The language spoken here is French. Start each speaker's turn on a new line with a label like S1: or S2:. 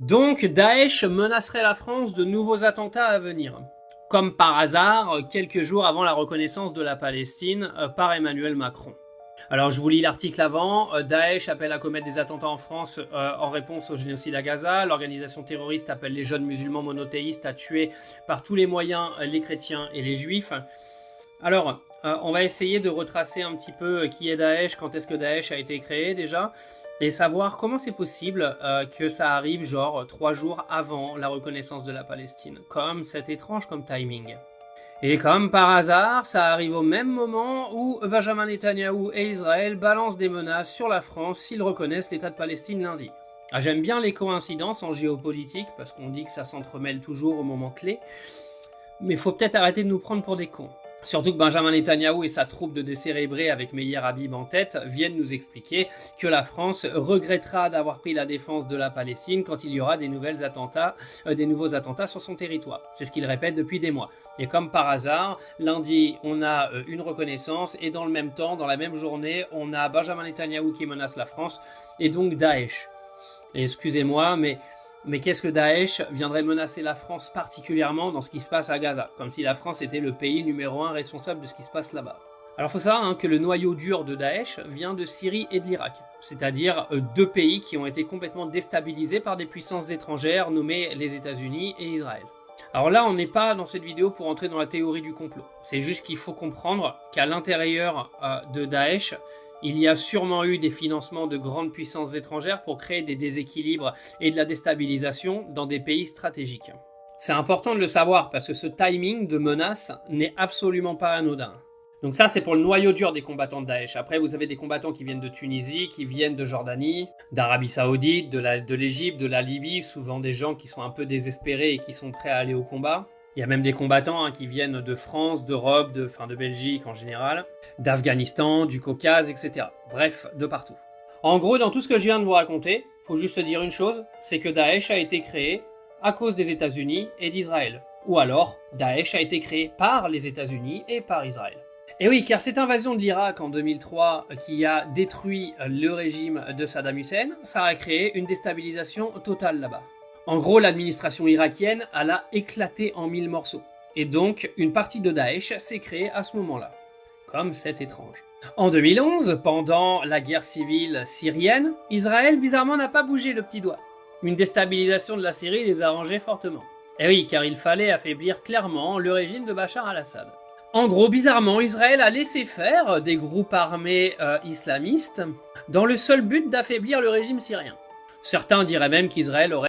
S1: Donc Daesh menacerait la France de nouveaux attentats à venir. Comme par hasard, quelques jours avant la reconnaissance de la Palestine par Emmanuel Macron. Alors je vous lis l'article avant. Daesh appelle à commettre des attentats en France en réponse au génocide à Gaza. L'organisation terroriste appelle les jeunes musulmans monothéistes à tuer par tous les moyens les chrétiens et les juifs. Alors, on va essayer de retracer un petit peu qui est Daesh, quand est-ce que Daesh a été créé déjà, et savoir comment c'est possible que ça arrive genre 3 jours avant la reconnaissance de la Palestine. C'est étrange comme timing. Et comme par hasard, ça arrive au même moment où Benjamin Netanyahou et Israël balancent des menaces sur la France s'ils reconnaissent l'État de Palestine lundi. Ah, j'aime bien les coïncidences en géopolitique, parce qu'on dit que ça s'entremêle toujours au moment clé, mais faut peut-être arrêter de nous prendre pour des cons. Surtout que Benjamin Netanyahou et sa troupe de décérébrés avec Meir Habib en tête viennent nous expliquer que la France regrettera d'avoir pris la défense de la Palestine quand il y aura des nouveaux attentats sur son territoire. C'est ce qu'il répète depuis des mois. Et comme par hasard, lundi, on a une reconnaissance et dans le même temps, dans la même journée, on a Benjamin Netanyahou qui menace la France et donc Daesh. Et excusez-moi, mais qu'est-ce que Daesh viendrait menacer la France particulièrement dans ce qui se passe à Gaza, comme si la France était le pays numéro 1 responsable de ce qui se passe là-bas. Alors il faut savoir que le noyau dur de Daesh vient de Syrie et de l'Irak, c'est-à-dire deux pays qui ont été complètement déstabilisés par des puissances étrangères nommées les États-Unis et Israël. Alors là, on n'est pas dans cette vidéo pour entrer dans la théorie du complot, c'est juste qu'il faut comprendre qu'à l'intérieur de Daesh, il y a sûrement eu des financements de grandes puissances étrangères pour créer des déséquilibres et de la déstabilisation dans des pays stratégiques. C'est important de le savoir parce que ce timing de menace n'est absolument pas anodin. Donc ça, c'est pour le noyau dur des combattants de Daesh. Après, vous avez des combattants qui viennent de Tunisie, qui viennent de Jordanie, d'Arabie Saoudite, de l'Égypte, de la Libye, souvent des gens qui sont un peu désespérés et qui sont prêts à aller au combat. Il y a même des combattants qui viennent de France, d'Europe, de Belgique en général, d'Afghanistan, du Caucase, etc. Bref, de partout. En gros, dans tout ce que je viens de vous raconter, faut juste dire une chose, c'est que Daesh a été créé à cause des États-Unis et d'Israël. Ou alors, Daesh a été créé par les États-Unis et par Israël. Et oui, car cette invasion de l'Irak en 2003 qui a détruit le régime de Saddam Hussein, ça a créé une déstabilisation totale là-bas. En gros, l'administration irakienne, elle a éclaté en 1000 morceaux. Et donc, une partie de Daesh s'est créée à ce moment-là. Comme c'est étrange. En 2011, pendant la guerre civile syrienne, Israël bizarrement n'a pas bougé le petit doigt. Une déstabilisation de la Syrie les arrangeait fortement. Et oui, car il fallait affaiblir clairement le régime de Bachar al-Assad. En gros, bizarrement, Israël a laissé faire des groupes armés islamistes dans le seul but d'affaiblir le régime syrien. Certains diraient même qu'Israël aurait